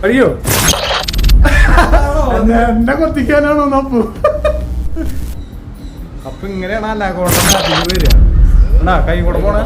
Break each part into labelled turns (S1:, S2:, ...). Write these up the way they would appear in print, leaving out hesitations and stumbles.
S1: അയ്യോ എന്നെ കൊത്തിക്കാനാണോ അപ്പു? അപ്പൊ ഇങ്ങനെയാണ് അനാക്കോണ്ട വരിക. കൈ കൂടെ പോണേ.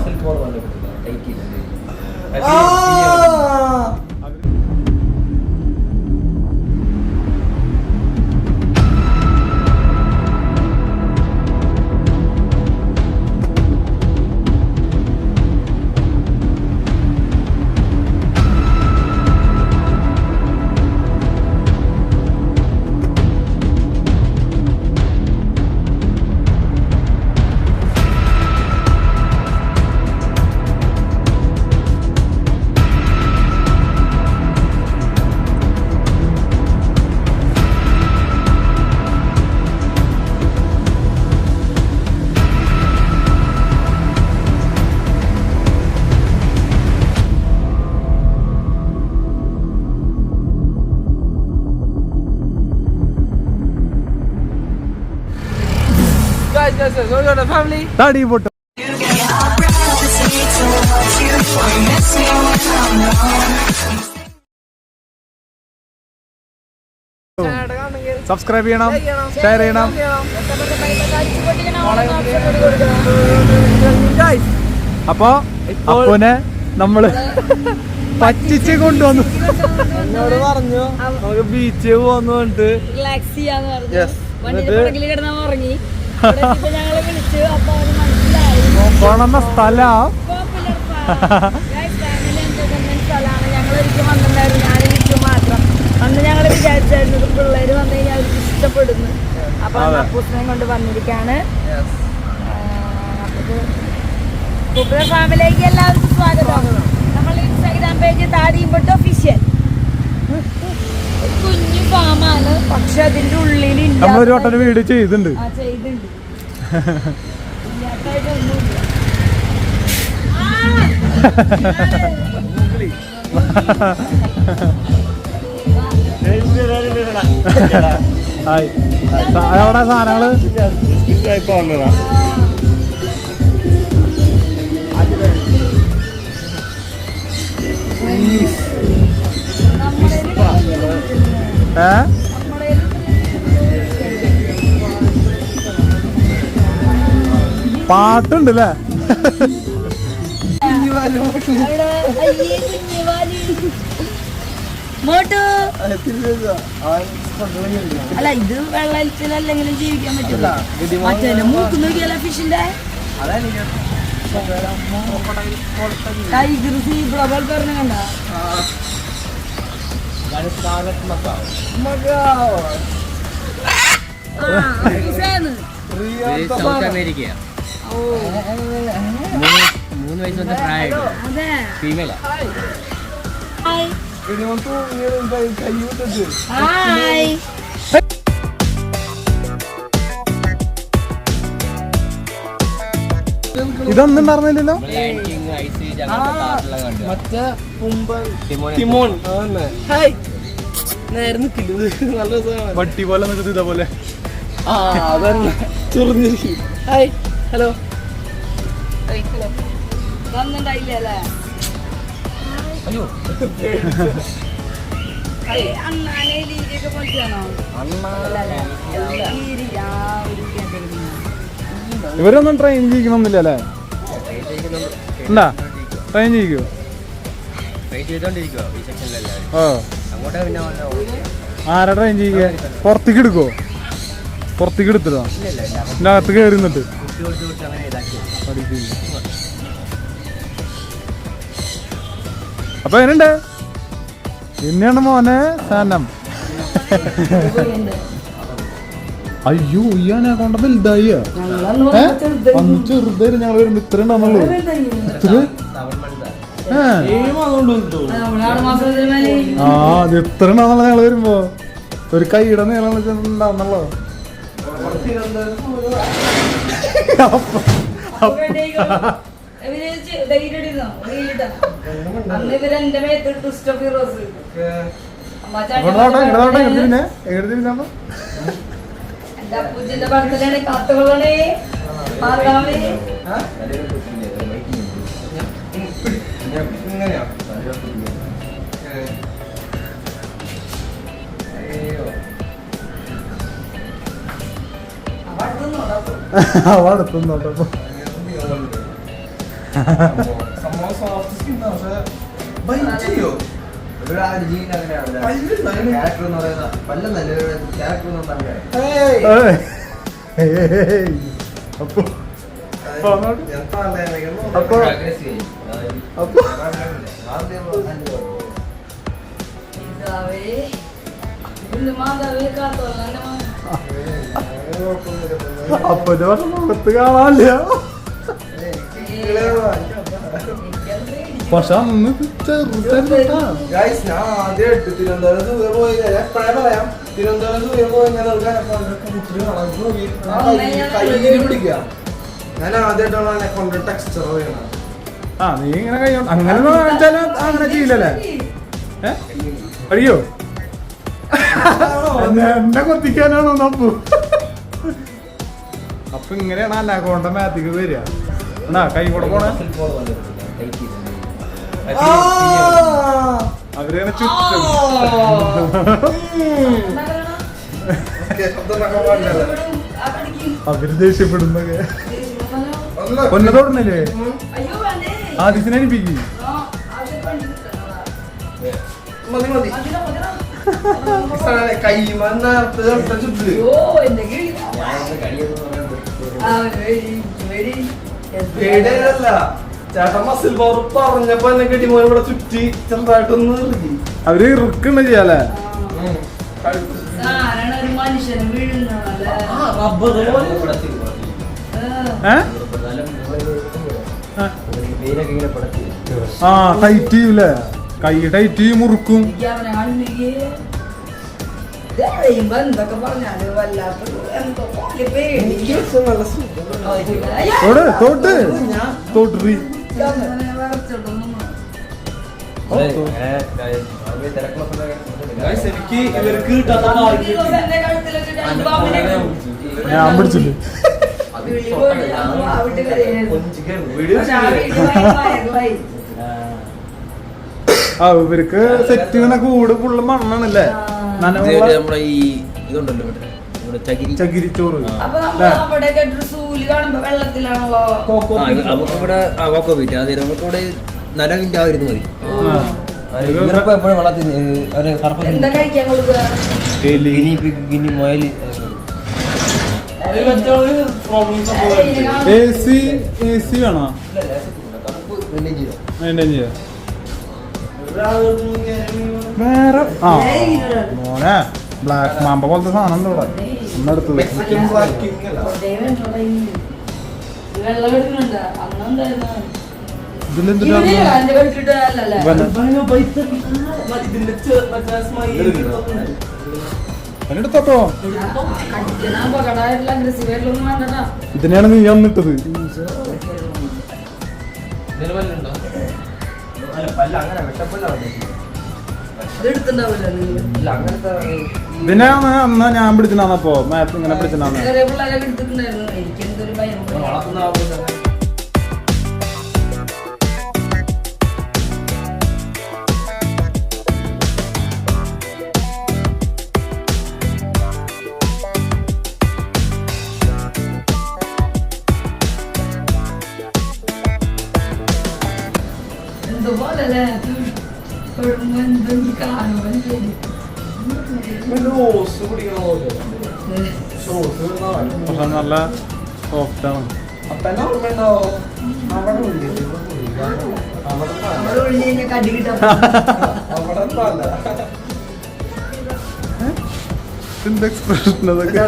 S2: family.
S1: Daddy photo. സബ്സ്ക്രൈബ് ചെയ്യണം, ഷെയർ ചെയ്യണം. അപ്പൊ അപ്പുനെ നമ്മള് പറ്റിച്ച് കൊണ്ടുവന്നു.
S2: എന്നോട് പറഞ്ഞു നമുക്ക് ബീച്ച് പോന്ന് പറഞ്ഞിട്ട്
S3: റിലാക്സ് ചെയ്യാന്ന് പറഞ്ഞു. കിടന്നാ ഉറങ്ങി. ഞങ്ങളെ വിളിച്ചു. അപ്പൊ അവര്
S1: പോണെന്ന സ്ഥലം
S3: സ്ഥലമാണ്. ഞങ്ങളൊരിക്കലും വന്നിട്ടുണ്ടായിരുന്നു. ഞാനൊരിക്കലും മാത്രം അന്ന് ഞങ്ങൾ വിചാരിച്ചായിരുന്നു പിള്ളേര് വന്നു കഴിഞ്ഞാൽ അവർക്ക് ഇഷ്ടപ്പെടുന്നു. അപ്പൊ അപ്പൂസിനെയും കൊണ്ട് വന്നിരിക്കാണ്. അപ്പൊ ഫാമിലിക്ക് എല്ലാവർക്കും സ്വാഗതം. നമ്മൾ ഇൻസ്റ്റാഗ്രാം പേജ് താടിയുമ്പോട്ട് ഒഫീഷ്യൽ കുഞ്ഞു ഫാമാണ്. പക്ഷെ അതിന്റെ ഉള്ളിൽ
S1: നമ്മളൊരു വട്ടം വീഡിയോ ചെയ്തിട്ടുണ്ട്.
S3: ചെയ്തിട്ടുണ്ട്. ഇല്ലാത്തായിട്ടൊന്നുമില്ല.
S1: അവിടെ സാധനങ്ങള് പാട്ടുണ്ടല്ലേ?
S3: അല്ല ഇത് വെള്ളത്തിലല്ലെങ്കിലും ജീവിക്കാൻ പറ്റില്ല. മറ്റേ മൂക്ക് നോക്കിയല്ല ഫിഷിന്റെ ടൈഗർ സീബ്ര പോലെ പറഞ്ഞ കണ്ട
S2: സൗത്ത് അമേരിക്ക. 3 വയസ്സ് പ്രായമായിട്ട് ഫീമെയിലാ.
S1: ഇതൊന്നും ഉണ്ടായിരുന്നില്ലല്ലോ.
S2: മറ്റേ തിമോൺ നേരെ നിൽക്കില്ല. നല്ല
S1: വട്ടി പോലെ നിൽക്കുന്നത് ഇതേപോലെ.
S2: Hi hello.
S3: വന്നിണ്ടായില്ലേ?
S2: അയ്യോ
S3: അണ്ണാനെ ലീഗൊക്കെ പോലെയാണോ?
S1: ഇവരൊന്നും ട്രെയിൻ ചെയ്യിക്കണമെന്നില്ല അല്ലേ? ഉണ്ടാ ട്രെയിൻ ചെയ്യിക്കോ? ആരാ ട്രെയിൻ ചെയ്യിക്കുക? പുറത്തേക്ക് എടുക്കോ? പുറത്തേക്ക് എടുത്തിടാ എൻ്റെ അകത്ത് കയറി നിന്നിട്ട് അപ്പൊ എന്നുണ്ട് പിന്നെയാണ് മോനെ സാധനം. അയ്യോ ഇയാനെ കൊണ്ട് വലുതായി. അന്ന് ചെറുതായി ഞങ്ങൾ വരുമ്പോ ഇത്ര ഉണ്ടാവുന്നുള്ളൂ. ഇത്ര അത് എത്ര ഉണ്ടാവുന്നുള്ള ഞങ്ങൾ വരുമ്പോ ഒരു കൈയുടെ നീളം ഉണ്ടാവുന്നുള്ളോ. അവ അടുത്തുന്നോട്ടെ അപ്പൊ അപ്പൊ അപ്പൊ മുഖത്ത് കാണാനില്ല. പക്ഷെ അന്ന് ചെറുതാ
S2: ഞാൻ ആദ്യമായിട്ട് തിരുവനന്തപുരം പോയി എപ്പോഴേ പറയാം. തിരുവനന്തപുരം പോയി കയ്യിൽ പിടിക്കുക. ഞാൻ ആദ്യമായിട്ടാണ് കൊണ്ട് ടെക്സ്ചർ ചെയ്യണം.
S1: ആ നീ ഇങ്ങനെ കഴിയോ അങ്ങനെ വെച്ചാല് അങ്ങനെ ചെയ്യില്ലല്ലേ? കഴിയോ എന്നെ കൊത്തിക്കാനാണോ നപ്പു? അപ്പൊ ഇങ്ങനെയാണ് അല്ല കൊണ്ട മാത്തിക്ക് വരിക. എന്നാ കൈ കൂടെ പോണ അവരങ്ങനെ ചുറ്റും അവര് ദേഷ്യപ്പെടുന്നൊക്കെ കൊന്ന തൊടുന്നില്ലേ? ആദിസിനെ അനിപ്പിക്കും.
S2: ചേട്ടൻ മസിൽ പവർ പറഞ്ഞപ്പോ എന്നെ കെട്ടിമോനെ ഇവിടെ ചുറ്റി ചെറുതായിട്ടൊന്ന്
S1: അവര് റിക്കണ്ട ചെയ്യാലേ? ആ ടൈറ്റ് ചെയ്യൂലേ? കൈ ടൈറ്റ് ചെയ്യും മുറുക്കും.
S3: എന്തൊക്കെ പറഞ്ഞാല് വല്ലാത്ത
S1: തോട്ട് തോട്ട്
S2: എനിക്ക് ഇവർക്ക്
S1: ഞാൻ പിടിച്ചില്ലേ? ആ ഇവർക്ക് സെറ്റ് ഇങ്ങനെ കൂട് ഫുള്ള് മണ്ണാണല്ലേ?
S4: നമ്മുടെ ഈ ഇതുണ്ടല്ലോ
S1: ചകിരിച്ചോറ്.
S4: നമുക്കിവിടെ കോക്കോ ബീറ്റ് അതെ നമുക്കിവിടെ നനവിന്റെ ആ ഇരുന്ന് മതി. ഇവരൊക്കെ എപ്പോഴും വളർത്തി ഗിനി മുയൽ
S1: AC വേണോ? വേറെ ആ മോനെ ബ്ലാക്ക് മാമ്പ പോലത്തെ സാധനം എന്താ ഇവിടെ ഒന്നെടുത്തത്? അതിനെടുത്തോ? ഇതിനെയാണ് നീ വന്നിട്ടത്. ഇതിനാണ് അന്ന് ഞാൻ പിടിച്ചിട്ടാന്നപ്പോ മാത്ത് ഇങ്ങനെ പിടിച്ചിട്ടാന്ന്. പക്ഷെ നല്ല സോഫ്റ്റ് ആണ്. എന്ത് എക്സ്പ്രഷൻ അതൊക്കെ?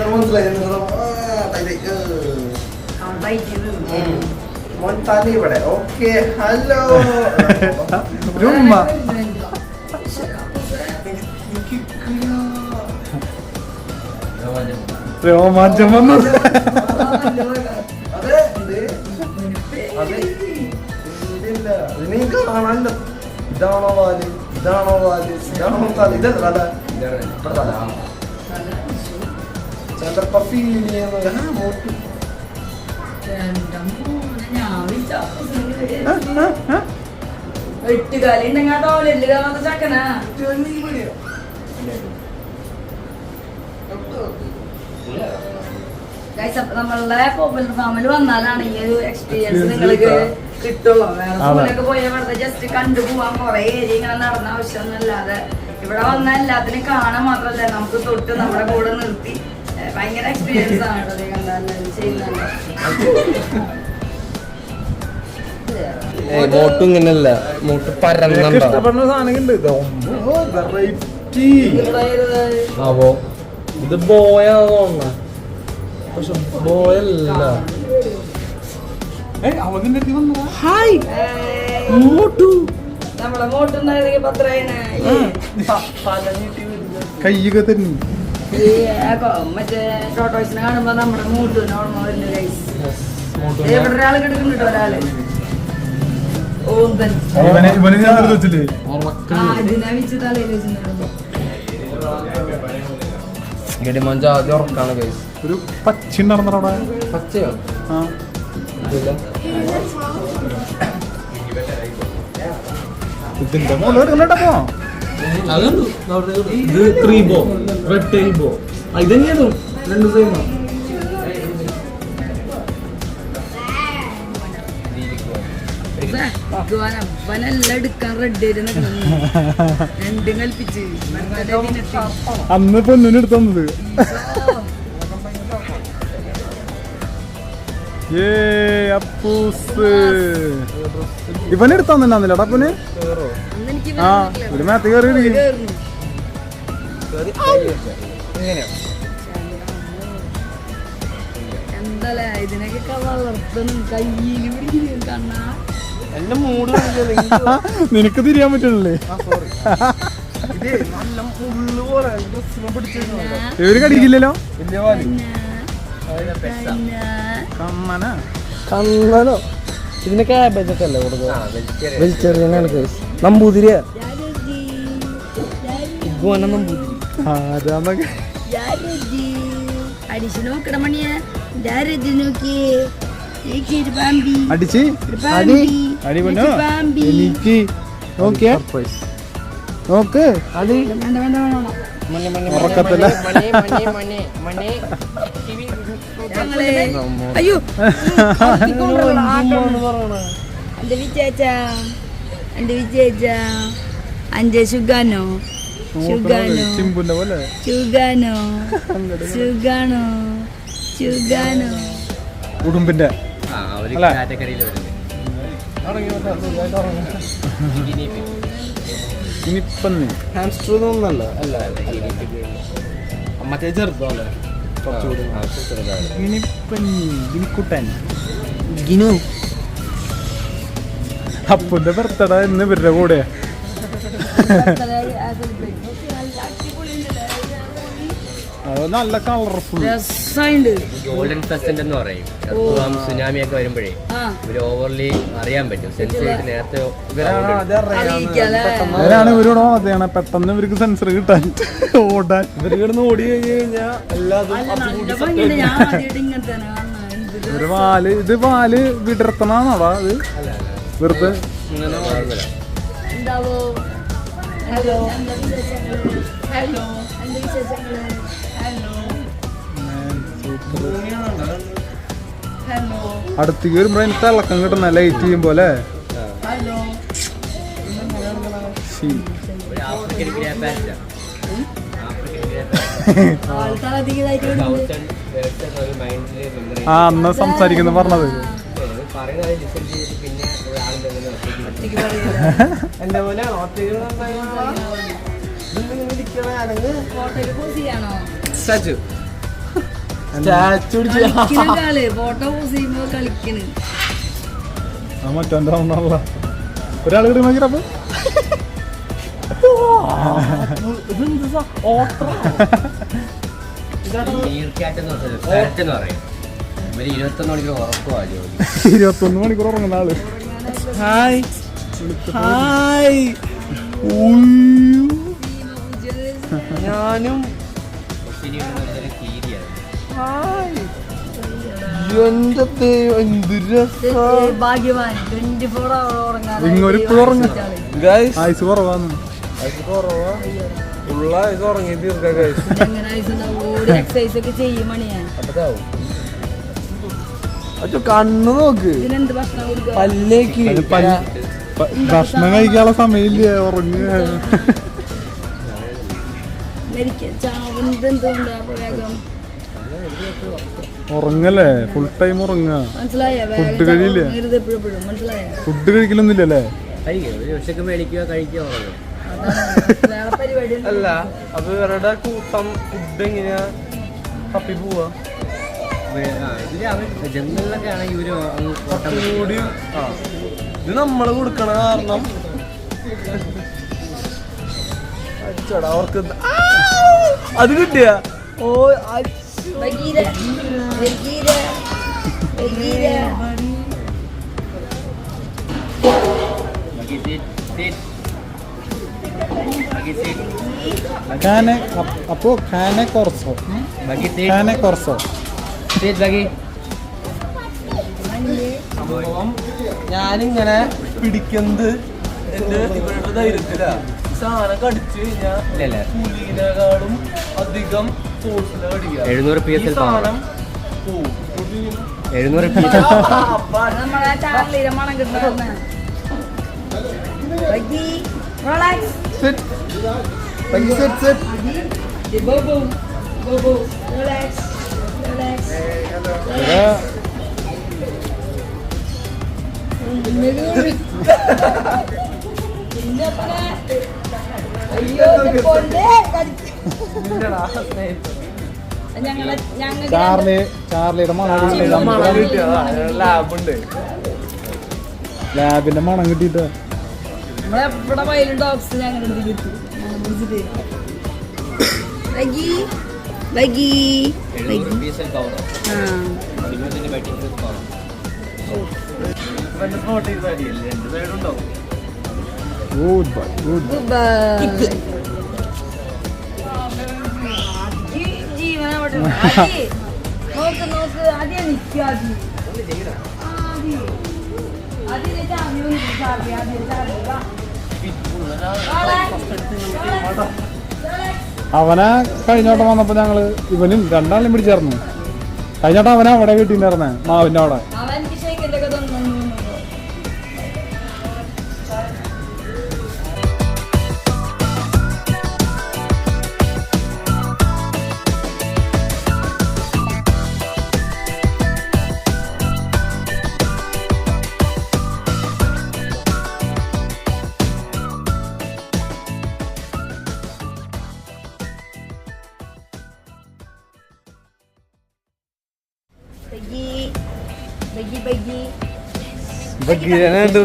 S2: ഇവിടെ ഓക്കെ ഹലോ
S1: രോമാഞ്ചം വന്നു.
S2: കാണാനല്ലോ. ഇതാണോ വാല്, ഇതാണോ വാല്, ഇതാണോ തല, ഇതല്ല തല, ചിലപ്പോ ഫീൽ ചെയ്യുന്നത്
S3: വെട്ടുകാലി ഉണ്ടെങ്ങാട്ടോ എല്ല് കാണാത്ത ചക്കനാ. Guys, അപ്പൊ നമ്മളുടെ പോപ്പുലർ ഫാമിൽ വന്നാലാണ് ഈ ഒരു എക്സ്പീരിയൻസ് നിങ്ങൾക്ക് കിട്ടുള്ളൂ. വേറെ സ്കൂളിലൊക്കെ പോയാൽ വെറുതെ ജസ്റ്റ് കണ്ടുപോവാൻ കുറെ ഏരിയ ഇങ്ങനെ നടന്ന ആവശ്യമൊന്നുമില്ലാതെ ഇവിടെ വന്നാൽ എല്ലാത്തിനും കാണാൻ മാത്രമല്ല നമുക്ക് തൊട്ട് നമ്മുടെ കൂടെ നിർത്തി ഭയങ്കര എക്സ്പീരിയൻസ് ആണ് കേട്ടോ കണ്ടാലും ചെയ്യുന്നുണ്ട്.
S4: മോട്ട് ഇങ്ങനല്ല, മോട്ട്
S1: ഇഷ്ടപ്പെടുന്ന സാധനങ്ങളുണ്ട്
S2: ആവോ ഇത് ബോയാന്ന് തോന്നുന്നു, പക്ഷെ ബോയല്ല.
S1: ഹായ്
S3: നമ്മളെ മോട്ടുണ്ടായിരുന്നെങ്കിൽ പത്രയാണ്
S1: കയ്യൊക്കെ തന്നെ
S3: മറ്റേ ടോട്ടോസിനെ കാണുമ്പോ നമ്മുടെ മൂട്ടിന് ഓർമ്മ വരുന്നു. ഗൈസ് ഇവിടെ ഒരാൾ കിടക്കുന്നുണ്ട്, ഒരാള് ഓന്തൻ
S1: ഇവനെ ഞാൻ എടുത്ത് വെച്ചില്ലേ
S3: ഇതിനെ വെച്ച് തലയിൽ വെച്ചിട്ടുണ്ടോ.
S4: ഗഡിമഞ്ച ആദ്യം ഉറക്കാണ് ഗൈസ്.
S1: ഒരു പച്ച ഉണ്ടായിരുന്നവിടെ.
S4: പച്ചയോ?
S1: ആ ഇതിന്റെ മോള് എടുക്കണ്ടപ്പോ
S2: ഇത് ക്രീബോ റെഡ് ടൈബോ ഇതന്നെയാണോ രണ്ട് സെയിമാ.
S3: വനെല്ലാം എടുക്കാൻ റെഡി രണ്ടും കൽപ്പിച്ച്
S1: അന്ന് പൊന്നിന് എടുത്തു തന്നത്. ഇവനെടുത്തു തന്നില്ലാന്നില്ലടാ അപ്പന്. ആ ഒരു മേത്ത് കയറി
S3: എന്താ ഇതിനൊക്കെ വളർത്തണം കയ്യിൽ പിടിക്കുന്നു കണ്ണാ.
S2: എന്റെ മൂഡ്
S1: നിനക്ക് തിരിയാൻ പറ്റണല്ലേ. ഇവര് കടിക്കില്ലല്ലോ.
S2: കണ്ണനോ ഇതിന് ക്യാബേജ് ഒക്കെ അല്ലേ കൊടുക്കുക? വെജിറ്റേറിയനാണ് കേസ്. നമ്പൂതിരിയാ നമ്പൂതിരി.
S3: അടിച്ചു നോക്കണ മണിയാ നോക്കി
S1: അടിച്ച് അടി പൊന്നോ എനിക്ക് നോക്കിയ നോക്ക് അടി ഉറക്കത്തില്ല.
S3: അയ്യോ എന്റെ വിജയിച്ച അഞ്ച് സുഗാനോ സുഗാനോ
S1: ചിമ്പുന്റെ പോലെ
S3: സുഗാനോ സുഗാനോ സുഗാനോ
S1: ഉടുമ്പിന്റെ ഇനിപ്പന്നി
S2: ഹാംസ്റ്റർ ഒന്നല്ല അല്ല മറ്റേ ചെറുതല്ലേ
S1: ഗിനിപ്പന്നി ഗിനിക്കുട്ടൻ
S2: ഗിനു.
S1: അപ്പന്റെ ബർത്ത്ഡേ ഇന്ന് ഇവരുടെ കൂടെ. അത് നല്ല കളർഫുൾ
S4: ഗോൾഡൻ പ്ലസന്റ് എന്ന് പറയും. സുനാമി ഒക്കെ വരുമ്പോഴേ ഇവര് ഓവർലി അറിയാൻ പറ്റും. സെൻസേറ്റ് നേരത്തെ
S1: അവരാണ് ഇവരോട് ഓണത്തെയാണ് പെട്ടെന്ന് ഇവർക്ക് സെൻസർ കിട്ടാൻ ഓടാൻ.
S2: ഇവര് കിടന്ന് ഓടി കഴിഞ്ഞ് കഴിഞ്ഞാൽ
S1: ഒരു വാല് ഇത് വാല് വിടർത്തണാണോടാ അത് വെറുതെ.
S3: ഹലോ ഹലോ ഹലോ
S1: അടുത്തേക്ക് വരുമ്പോ എനിക്ക് തിളക്കം കിട്ടുന്ന ലൈറ്റ് ചെയ്യുമ്പോ അല്ലേ.
S3: ഹലോ
S1: ആ അന്ന് സംസാരിക്കുന്ന പറഞ്ഞത്
S2: എന്റെ പോലെ
S4: സജു
S3: ഫോട്ടോ പോസ് ചെയ്യുമ്പോ കളിക്കണ്.
S1: ആ മറ്റോ ഒരാൾ കിട്ടി നോക്കിയപ്പോ
S4: പറയും. 21 മണിക്കൂർ ഉറക്കമാ ജോലി.
S1: 21 മണിക്കൂർ ഉറങ്ങുന്ന ആള്.
S2: ഹായ് ഹായ് ഞാനും
S3: ഭാഗ്യവാൻ 24 hour ഉറങ്ങാൻ
S1: ഇങ്ങോട്ട് ഉറങ്ങും. ആയുസ് കുറവാന്ന്
S2: ഉള്ള ഇത് ഉറങ്ങി തീർക്കാം.
S3: എക്സസൈസ് ഒക്കെ ചെയ്യും മണിയാ.
S2: അച്ഛോ കണ്ണു നോക്ക്
S3: ഇതിനെന്ത് ഭക്ഷണം കൊടുക്കുക?
S2: പല്ലേക്ക്
S1: ഭക്ഷണം കഴിക്കാനുള്ള സമയമില്ല, ഉറങ്ങുക.
S3: ചാവുന്നത് എന്തുകൊണ്ടാ അപ്പൊ വേഗം?
S1: ഉറങ്ങല്ലേ, ഫുൾ ടൈം ഉറങ്ങുക.
S3: മനസ്സിലായോ?
S1: ഫുഡ് കഴിയില്ല,
S3: എപ്പോഴും മനസ്സിലായോ?
S1: ഫുഡ് കഴിക്കലൊന്നുമില്ലല്ലേ?
S4: ഉച്ചക്ക് മേടിക്കുക കഴിക്കുക ഉറങ്ങുക.
S3: വേറെ പരിപാടി
S2: അല്ല അപ്പൊ ഇവരുടെ കൂട്ടം ഫുഡ് എങ്ങനെയാ തപ്പി പോവാ?
S4: ഇതില് അവർ ജംഗലിലൊക്കെ ആണെങ്കിൽ ഇവര് അങ്ങ് ഓട്ടം
S2: കൂടി ഇത് നമ്മള് കൊടുക്കണ കാരണം അച്ചടാ അവർക്ക് അത് കിട്ടിയ ഓ
S3: ബഗീര, ബഗീര, ബഗീര.
S1: അപ്പോ ഖാനെ കുറച്ചോ, ഖാനെ കുറച്ചോ.
S2: സംഭവം ഞാനിങ്ങനെ പിടിക്കുന്നത് എന്റെ ഇവരുടെ ധൈര്യത്തിലാ. സാധനം കടിച്ചു കഴിഞ്ഞാൽ പുലിനെക്കാളും അധികം ഫോഴ്സിലാ കടിക്കുക.
S4: 700 PS
S2: സാധനം പോവും.
S4: 700 PS.
S3: നമ്മളെ ചാർലിയുടെ മണം കിട്ടുന്ന Buggy, relax. Bobo, Bobo, relax, relax.
S1: ചാർലിയുടെ മണം
S2: ലാബുണ്ട്,
S1: ലാബിന്റെ മണം കിട്ടിട്ട്
S3: നമ്മളെവിടെ വയലും ഡോഗ്സ് ഞങ്ങൾ Buggy, Buggy,
S1: goodbye, goodbye.
S3: ജീവനോട്ട് നോക്ക് നോക്ക് ആദ്യം നിൽക്കാതി
S1: അവനെ കഴിഞ്ഞോട്ടം വന്നപ്പോ ഞങ്ങള് ഇവനും രണ്ടാളും പിടിച്ചേർന്നു. കഴിഞ്ഞോട്ടം അവനെ അവിടെ കിട്ടിണ്ടായിരുന്നേ, മാവിന്റെ അവിടെ.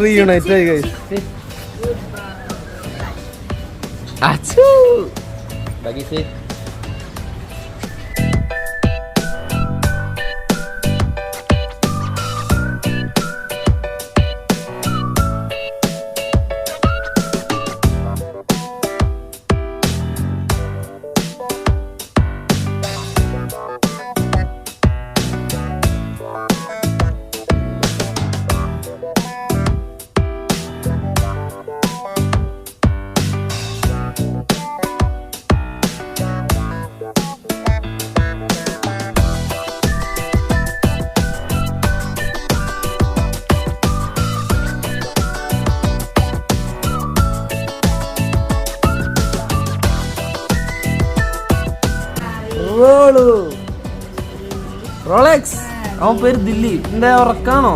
S2: റീയൂണൈറ്റ് ആയി guys.
S4: Bagi sit.
S2: റോളക്സ് അവൻ പേര് ദില്ലി. എന്റെ ഉറക്കാണോ?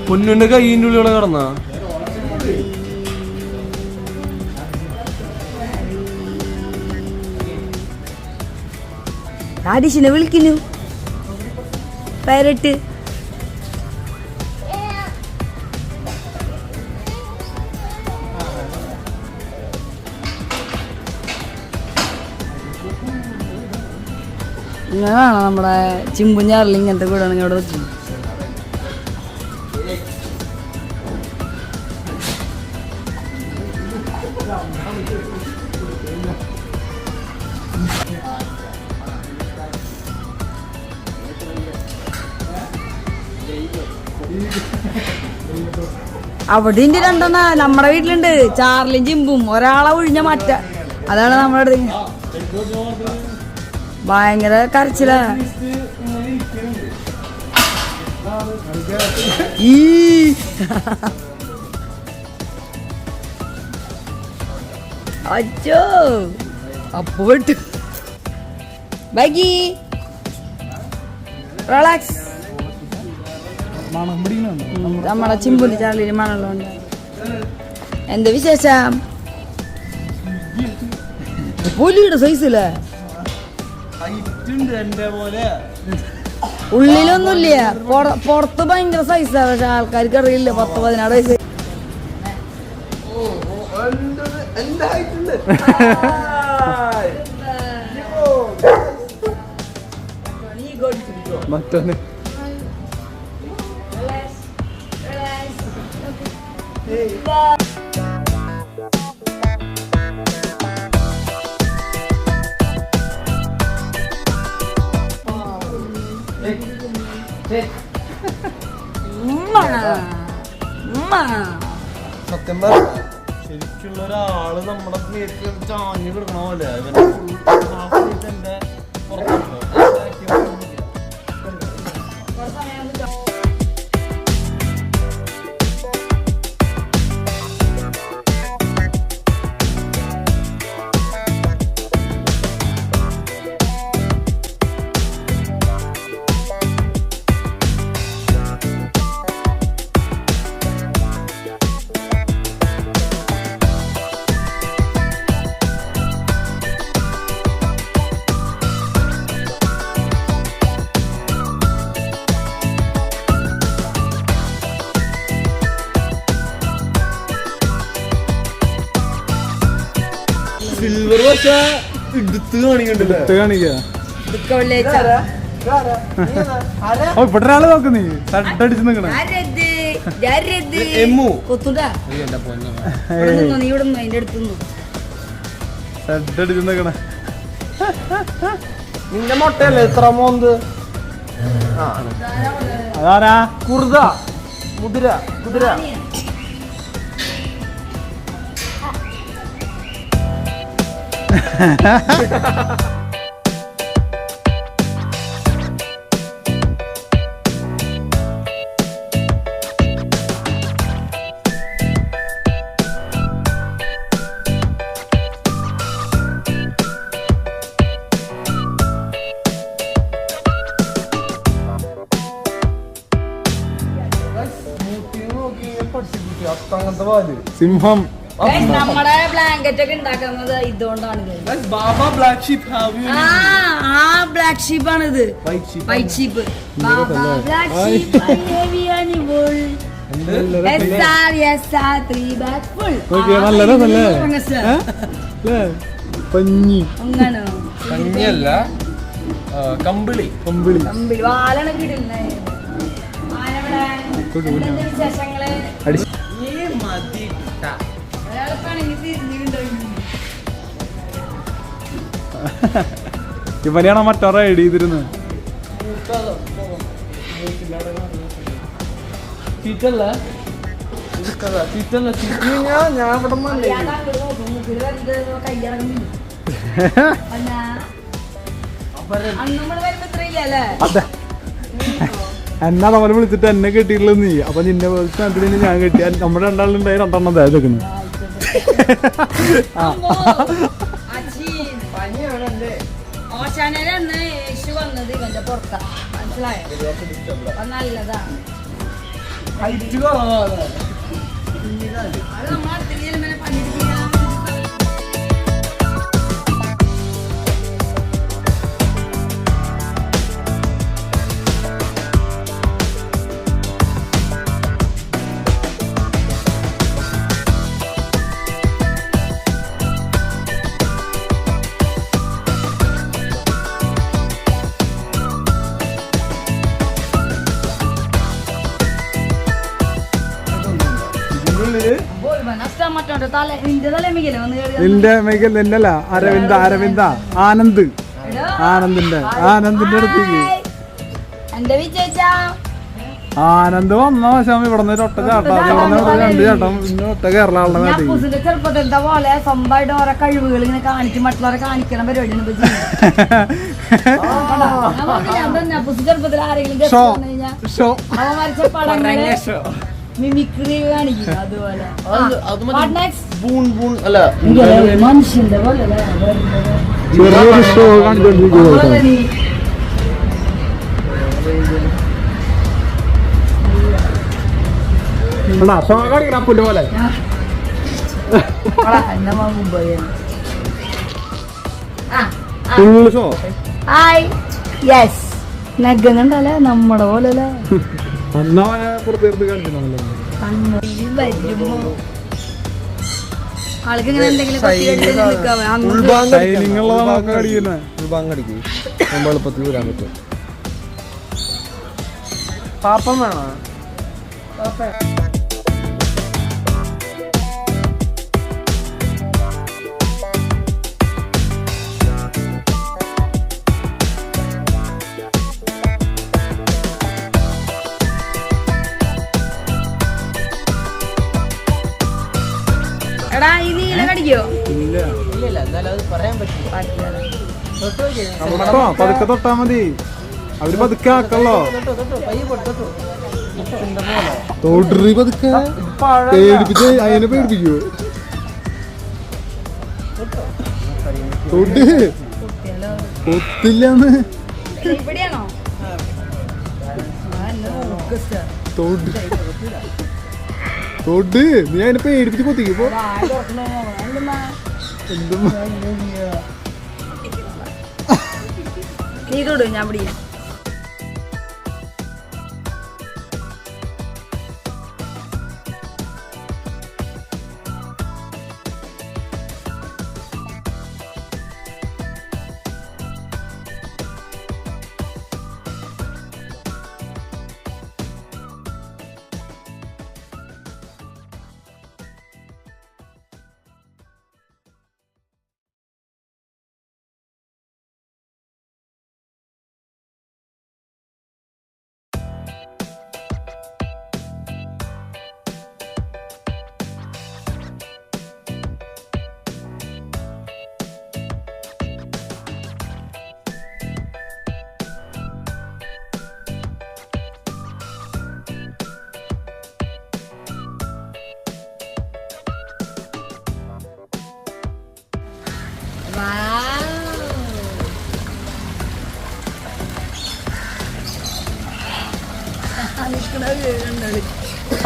S2: പൊന്നുന്റെ കൈയിന്റെ ഉള്ളിലൂടെ കടന്ന
S3: ആദിശിനെ വിളിക്കുന്നു പേരിട്ട്. ഇങ്ങനെയാണോ നമ്മുടെ ചിമ്പുഞ്ഞാറിൽ ഇങ്ങനത്തെ കൂടെ ഇവിടെ വെക്കും? അവിടെ ഉണ്ട് രണ്ടെണ്ണ. നമ്മുടെ വീട്ടിലുണ്ട് ചാർലിയും ചിമ്പും. ഒരാളെ ഒഴിഞ്ഞ മാറ്റ. അതാണ് നമ്മുടെ ഭയങ്കര കരച്ചില.
S2: ഈ
S3: അച്ഛോ അപ്പൊ വിട്ടു ബൈക്കി റിലാക്സ്.
S1: മണം പിടിക്കണോ?
S3: നമ്മളെ ചിമ്പുലി ചാളിയിൽ മണലുണ്ട്. എന്താ വിശേഷം? പുലിയുടെ സൈസില്ലേ? ഉള്ളിലൊന്നുമില്ല, പുറത്ത് ഭയങ്കര സൈസാ. പക്ഷെ ആൾക്കാർക്ക് അറിയില്ല. 10-16 വയസ്സ്.
S1: മറ്റൊന്ന്
S2: സത്യം പറ ശരിക്കുള്ള ഒരാള് നമ്മുടെ വീട്ടിൽ ചാഞ്ഞു കിടക്കണ പോലെ എന്റെ സിൽവർ പക്ഷെ എടുത്ത് കാണിക്കണ്ടല്ലേ?
S1: ഇവിടെ ഒരാള് നോക്കുന്നേ തട്ടടിച്ച് നിക്കണേ. തട്ടടിച്ച് നിക്കണേ.
S2: നിന്റെ മുട്ടയല്ലേ ഇത്ര മോന്ത്?
S1: അതാരാ?
S2: കുർദ മുതിര കുതിര. അങ്ങനത്തെ പാല്
S1: സിംഹം.
S3: നമ്മുടെ ബ്ലാങ്കറ്റ് ഒക്കെ ഉണ്ടാക്കുന്നത് ഇതുകൊണ്ടാണ്.
S2: ബാബ ബ്ലാക്ക് ഷീപ്പ്
S3: ബ്ലാക്ക് ഷീപ്പ് ആണിത്. White sheep.
S1: നല്ല രസല്ലേ? പഞ്ഞി
S2: കഞ്ഞിയല്ല കമ്പിളി.
S1: കമ്പിളി.
S3: കമ്പിളി വാലാണ് കിടുന്നേ. വിശേഷങ്ങള്
S1: ഇവനെയാണോ മറ്റോ റൈഡ് ചെയ്തിരുന്നത്?
S2: ഞാൻ
S1: അതെ, എന്നാ നമ്മളെ വിളിച്ചിട്ട് എന്നെ കെട്ടിയിട്ടുള്ള നീ. അപ്പൊ നിന്നെ വിളിച്ചിട്ട് ഞാൻ കെട്ടി. നമ്മുടെ രണ്ടാളുണ്ടായി 2 ഇതാക്കുന്നു.
S3: ഓശാനന്ന് യേശു വന്നത് ഇവന്റെ പുറത്താ. മനസ്സിലായോ? നല്ലതാണ്. അത് നമ്മളെ പണിയെടുക്കുക.
S1: നിന്റെ മെഗൽ നിന്നല്ല, അരവിന്ദ ആനന്ദിന്റെ അടുത്തേക്ക്. ആനന്ദ് വന്ന വശം ഇവിടെ നിന്ന് ഒറ്റ ചാട്ടം, ഇവിടെ 2 ചാട്ടം, പിന്നെ ഒറ്റ കേരള ആളുടെ
S3: ഞാൻ
S1: നാട്ടിൽ.
S3: പുസിന്റെ ചെറുപ്പത്തെ പോലെ സ്വന്തമായിട്ട് ഓരോ കഴിവുകൾ ഇങ്ങനെ കാണിക്കും, മറ്റുള്ളവരെ കാണിക്കണം പരിപാടിയാണ് ഇപ്പൊ ചെയ്യുന്നത്. പുസി ചെറുപ്പത്തിൽ ആരെങ്കിലും guest വന്നു കഴിഞ്ഞാ അവൻ വരച്ച പടങ്ങള് മിമിക്രി കാണിക്കും. അതുപോലെ മനുഷ്യന്റെ പോലെ
S1: ചെറിയൊരു ഷോ കാണിച്ചോണ്ടിരിക്കും. ഷോ കാണിക്കണം പുല്ല് പോലെ. Full show.
S3: ഹായ് യെസ് നഗ്ഗുന്നുണ്ടല്ലേ നമ്മുടെ പോലെ അല്ലേ.
S1: അന്നാ പുറത്തേർത്ത് കാണിക്കണമല്ലോ.
S3: ആൾക്ക് ഇങ്ങനെ എന്തെങ്കിലും
S1: ഷൈനിങ്ങുള്ളതൊക്കെ അടിക്കുന്നത്.
S2: ഉൾഭാഗടിക്കും നമ്മൾ എളുപ്പത്തിൽ വരാൻ പറ്റും.
S1: പാപ്പം വേണോ?
S3: എടാ ഈ നീല കടിക്കോ?
S1: ഇല്ല,
S4: എന്നാലും അത് പറയാൻ പറ്റില്ല.
S1: പതുക്കെ തൊട്ടാ മതി. അവര് പതുക്കെ ആക്കല്ലോ. തൊടറി പതുക്കെ പേടിപ്പിച്ച് അതിനെ പേടിപ്പിക്കോ? തൊട്ട് കൊത്തില്ലാന്ന്.
S3: ഇവിടെയാണോ?
S1: തൊട്ട് തൊട്ട് നീ അതിനെ പേടിപ്പിച്ച് കൊത്തിക്കോ.
S3: നീ തൊടു, ഞാൻ പിടിക്കാം.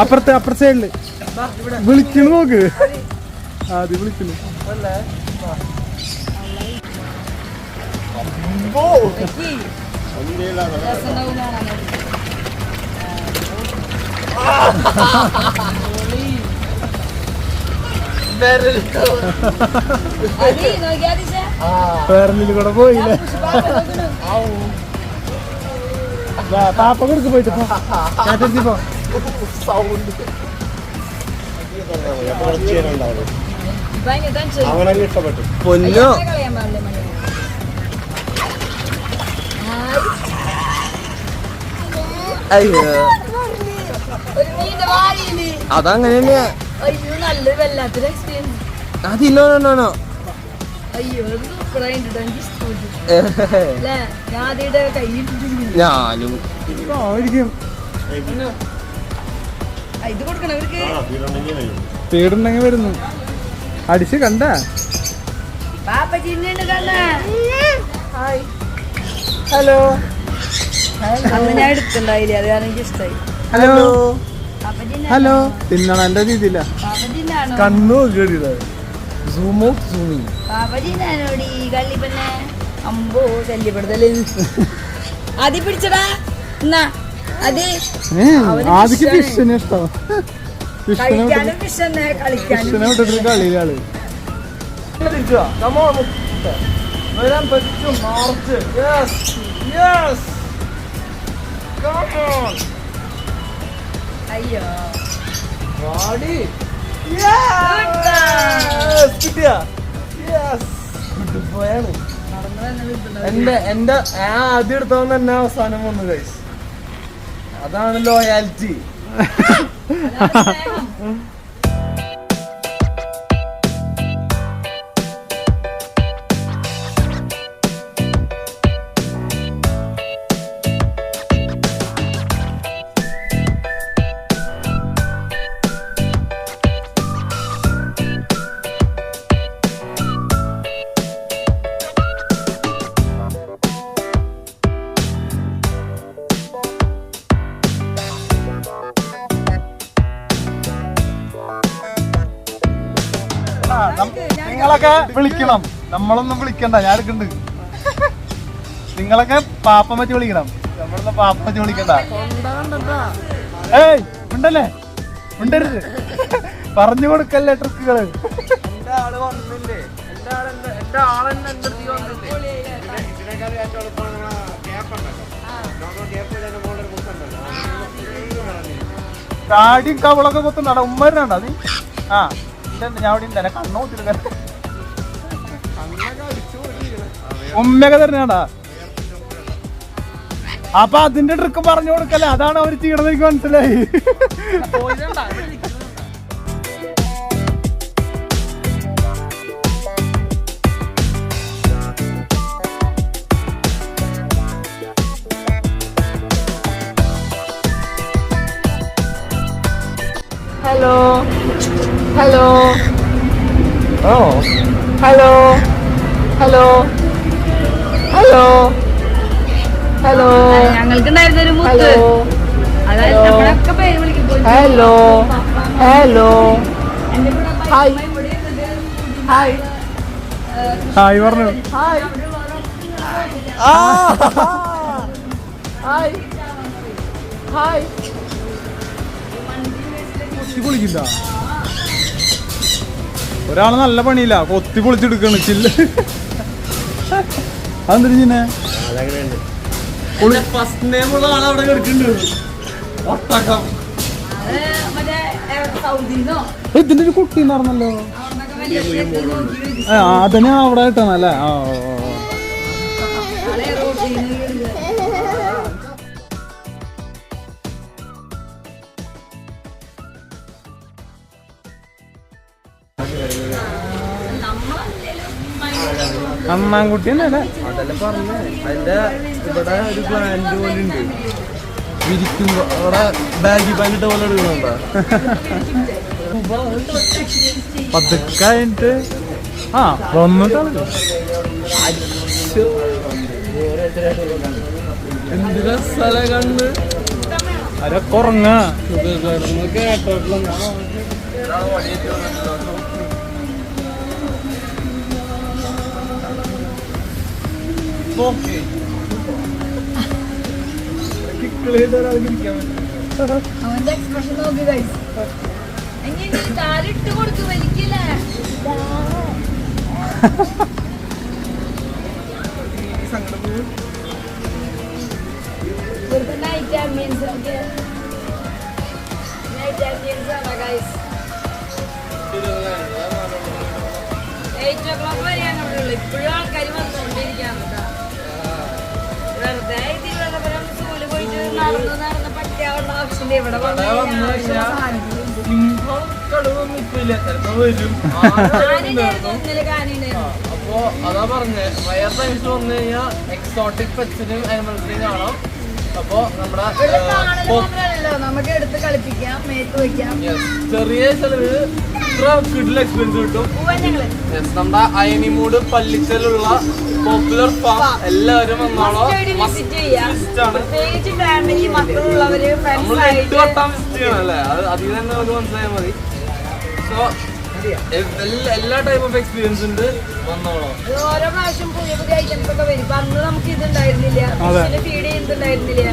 S1: അപ്പുറത്തെ സൈഡില് വിളിക്കണ നോക്ക്. ആദ്യം വിളിക്കണു. പേരലിൽ കൂടെ പോയില്ലേ? പാപ്പ കൊടുക്ക് പോയിട്ട് പോ.
S2: അവനങ്ങ് ഇഷ്ടപ്പെട്ടു. പൊന്നോ അയ്യോ അതങ്ങനെ തന്നെയാ.
S3: നല്ലൊരു വല്ലാത്തൊരു എക്സ്പീരിയൻസ്.
S2: അതില്ലോ
S3: അയ്യോ ഞാൻ ആദ്യമായിട്ട് കൈ
S2: ഞാനും
S3: ഇത് കൊടുക്കണം അവർക്ക്.
S1: സ്പീഡുണ്ടെങ്കിൽ വരുന്നു. അടിച്ച് കണ്ട
S3: പാപ്പ ചിന്നുണ്ട് കണ്ട.
S1: ഹലോ
S3: അന്ന് ഞാൻ എടുത്തുണ്ടായില്ലേ, അത് കാരണം എനിക്ക് ഇഷ്ടമായി.
S1: ഹലോ ഹലോ തിന്നണ എന്റെ രീതിയില്ല.
S3: പാപ്പ ചിന്നാണോ?
S1: കണ്ണു കേടില്ല. സൂമോ സൂമിങ്.
S3: പാപ്പ ചിന്നാനോടി കള്ളി പിന്നെ അമ്പോ ശല്യപ്പെടുത്തല്. അതി പിടിച്ചടാ എന്നാ അതി.
S1: ആദ്യം ഫിഷിനെ ഇഷ്ടം.
S3: കളിക്കാനും ഫിഷന്നെ കളിക്കാനും
S1: വിട്ടിട്ട് കളിയിലാള്.
S2: വരാൻ പറ്റും. March yes come on.
S3: അയ്യോ
S2: വാടി
S3: കിട്ടിയാ
S2: പോയാണ്. എന്റെ ആദ്യം എടുത്തോന്ന് തന്നെ അവസാനം വന്നു ഗൈസ്. അതാണ് ലോയാലിറ്റി.
S1: നിങ്ങളൊക്കെ വിളിക്കണം, നമ്മളൊന്നും വിളിക്കണ്ട, ഞാൻ എടുക്കുന്നുണ്ട്. നിങ്ങളൊക്കെ പാപ്പം വെച്ച് വിളിക്കണം, നമ്മളൊന്നും പാപ്പം വെച്ച് വിളിക്കണ്ട. ഏയ് ഉണ്ടല്ലേ, ഉണ്ടരുത്, പറഞ്ഞു കൊടുക്കല്ലേ ട്രിക്കുകള്.
S2: എന്റെ ആള് വന്നില്ലേ, എന്റെ ആളെന്നെ എന്റെ അടുത്ത് വന്നില്ലേ.
S1: കാടിയും കവളൊക്കെ കൊത്തുന്നാട ഉമ്മരണ്ടാ നീ. ആ ഞാൻ അവിടെ ഇല്ല, കണ്ണു കുത്തിരിക്കാൻ ഉമ്മയൊക്കെ തരുന്നാടാ. അപ്പൊ അതിന്റെ ട്രിക്ക് പറഞ്ഞു കൊടുക്കല്ലേ, അതാണ് അവര് ചെയ്യണത്, എനിക്ക് മനസ്സിലായി.
S3: ഹലോ ഹലോ
S1: ഓ
S3: ഹലോ ഹലോ ഹലോ ഹലോ ഞങ്ങൾക്കുണ്ടായിരുന്ന ഒരു മുത്ത്, അതായത് നമ്മളൊക്കെ പേര് വിളിക്കും. Hello hello hi hi
S1: hi പറഞ്ഞു.
S3: Hi hi hi.
S1: പൊളിക്കില്ല, ഒരാള് നല്ല പണിയില്ല, കൊത്തി പൊളിച്ചെടുക്കാണ് ചില്ല്. അതെന്തിനു ചിന്നെ
S2: ഫസ്റ്റ് നെയിം ഉള്ള ആൾ അവിടെ കിടക്കുന്നുണ്ട്. ഒട്ടകം.
S1: ഇതിന്റെ ഒരു കുട്ടി ഉണ്ടായിരുന്നല്ലോ, അതന്നെ അവിടെ കിട്ടണല്ലേ. അമ്മാൻകുട്ടി തന്നെ
S2: അതെല്ലാം പറഞ്ഞേ. അതിന്റെ ഇവിടെ ഒരു പ്ലാന്റ് പോലെ ഉണ്ട്, വിരിക്കുമ്പോ അവിടെ ബാഗി പാൻറ്റ് പോലെ എടുക്കണുണ്ടോ.
S1: പതുക്കായിട്ട് വന്നിട്ടാണ്.
S2: എന്ത് രസല കണ്ട്
S1: അതൊക്കെ ഉറങ്ങ.
S2: കേട്ടിട്ടുള്ള
S3: അവന്റെ എക്സ്പ്രഷൻ നോക്ക് ഗൈസ്. കാലിട്ട് കൊടുക്ക്, വലിക്കില്ലേ. നൈറ്റ് ആംബിയൻസ് ഒക്കെ, നൈറ്റ് ആംബിയൻസ് ആണ് ഗൈസ്. 8 o'clock വരെയാണ് അവിടെ ഉള്ളത്. ഇപ്പോഴും ആൾക്കാർ വന്നുകൊണ്ടിരിക്കുകയാണ് കേട്ടോ. വെറുതെ തിരുവനന്തപുരം സ്കൂളിൽ പോയിട്ട് നടന്ന് പറ്റിയാവേണ്ട ആവശ്യമില്ല. ഇവിടെ
S2: അപ്പൊ അതാ പറഞ്ഞേ, വയർ ടൈംസ് വന്നു കഴിഞ്ഞാൽ എക്സോട്ടിക് പെറ്റ്സിനും ആനിമൽസിനും കാണാം. അപ്പൊ നമ്മുടെ
S3: നമുക്ക് എടുത്ത് കളിപ്പിക്കാം, മേത്ത് വെക്കാം.
S2: ചെറിയ ചെലവ് ഇത്ര കിഡിൽ എക്സ്പീരിയൻസ് കിട്ടും. നമ്മുടെ അയനിമൂട് പള്ളിക്കലുള്ള പോപ്പുലർ ഫാം എല്ലാവരും വന്നോളോ.
S3: പ്രത്യേകിച്ച് ഫാമിലി, മക്കളുള്ളവര്,
S2: നമ്മൾ 8 വട്ടം വിസിറ്റ് ചെയ്യണം അല്ലേ, അത് അതിൽ തന്നെ നമുക്ക് മനസ്സിലായാൽ മതി. സോ എല്ലാ ടൈപ്പ് ഓഫ് എക്സ്പീരിയൻസ് ഉണ്ട്, വന്നോളോ.
S3: ഓരോ പ്രാവശ്യം പുതിയ പുതിയ ഐറ്റംസ് ഒക്കെ വരും. അന്ന് നമുക്ക് ഇത് ഉണ്ടായിരുന്നില്ല, ഫീഡ് ചെയ്യുന്നുണ്ടായിരുന്നില്ല.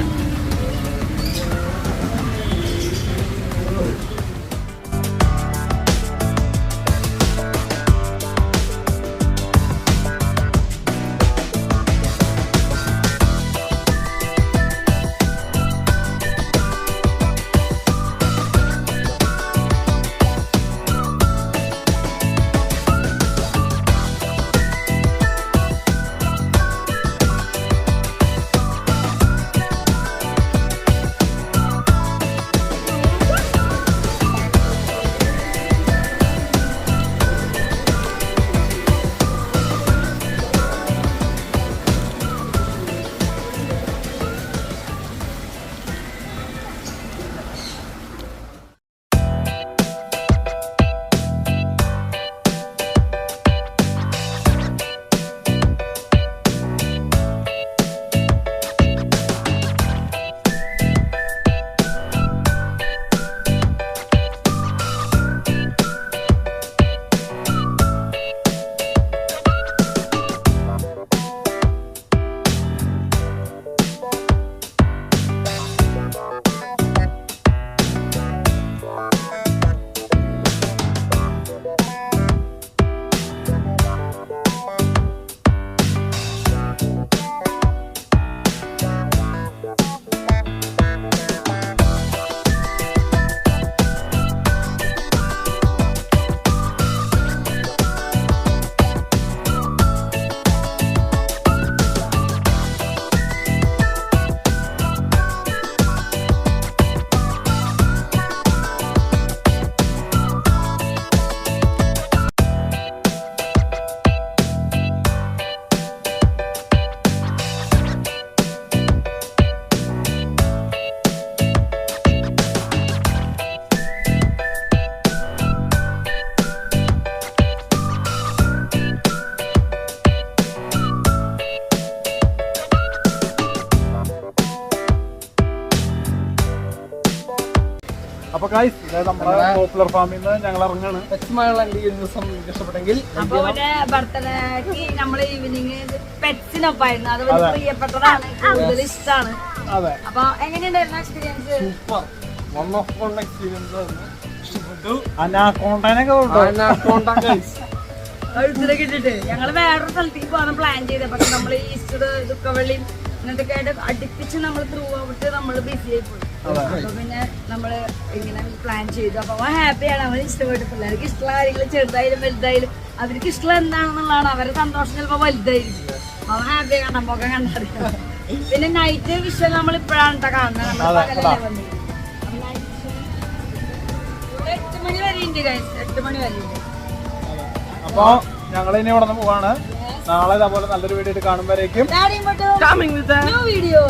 S1: അപ്പൊ ഗൈസ് നമ്മുടെ പോപ്പുലർ ഫാമിൽ നിന്ന് ഞങ്ങൾ ഇറങ്ങാണ്.
S2: വ്യക്തമായുള്ള എന്റെ ഈ ദിവസം നിങ്ങൾക്ക് ഇഷ്ടപ്പെട്ടെങ്കിൽ
S3: അപ്പൊ പിന്നെ ബർത്ത്ഡേക്ക് നമ്മള് ഈവനിങ് പെറ്റ്സിനൊപ്പായിരുന്നു. അത് വലിയ പ്രിയപ്പെട്ടതാണ്, കൂടുതൽ ഇഷ്ടമാണ്.
S1: അതെ,
S3: അപ്പൊ എങ്ങനെയുണ്ടായിരുന്നു experience?
S2: Super one of one experience ആയിരുന്നു. ഇഷ്ടപ്പെട്ടു.
S1: അനാക്കോണ്ടനൊക്കെ
S3: എഴുത്തിലൊക്കെ ഇട്ടിട്ട് ഞങ്ങള് വേറൊരു സ്ഥലത്തേക്ക് പോകാൻ പ്ലാൻ ചെയ്തത്. പക്ഷെ നമ്മൾ ഈസ്റ്റർ ദുഃഖവെള്ളിയും ഇങ്ങനത്തെ ഒക്കെ ആയിട്ട് അടുപ്പിച്ച് നമ്മൾ ത്രൂ ഔട്ട് നമ്മൾ ബിസി ആയി പോയി. അപ്പൊ പിന്നെ നമ്മള് ഇങ്ങനെ പ്ലാൻ ചെയ്തു. അപ്പൊ അവൻ ഹാപ്പിയാണ്, അവൻ ഇഷ്ടപ്പെട്ടു. പിള്ളേർക്ക് ഇഷ്ടമുള്ള കാര്യങ്ങൾ ചെറുതായാലും വലുതായാലും അവർക്ക് ഇഷ്ടം എന്താണെന്നുള്ളതാണ്. അവരുടെ സന്തോഷം ചിലപ്പോ വലുതായിരിക്കും. അവൻ ഹാപ്പി കണ്ടപ്പോക്കെ കണ്ടറിയാം. പിന്നെ നൈറ്റ് വിഷയം നമ്മൾ ഇപ്പോഴാണ് കേട്ടോ കാണുന്നത്. നമ്മൾ പകലല്ലേ വന്നത്. 8 മണി വരെ ഉണ്ട് ഗൈസ്, 8 മണി വരെ ഉണ്ട്.
S1: അപ്പൊ ഞങ്ങൾ ഇനി ഇവിടെ നിന്ന് പോവാണ്. നാളെ ഇതേപോലെ നല്ലൊരു വീഡിയോ കാണുമ്പോഴേക്കും
S3: Daddy, new video.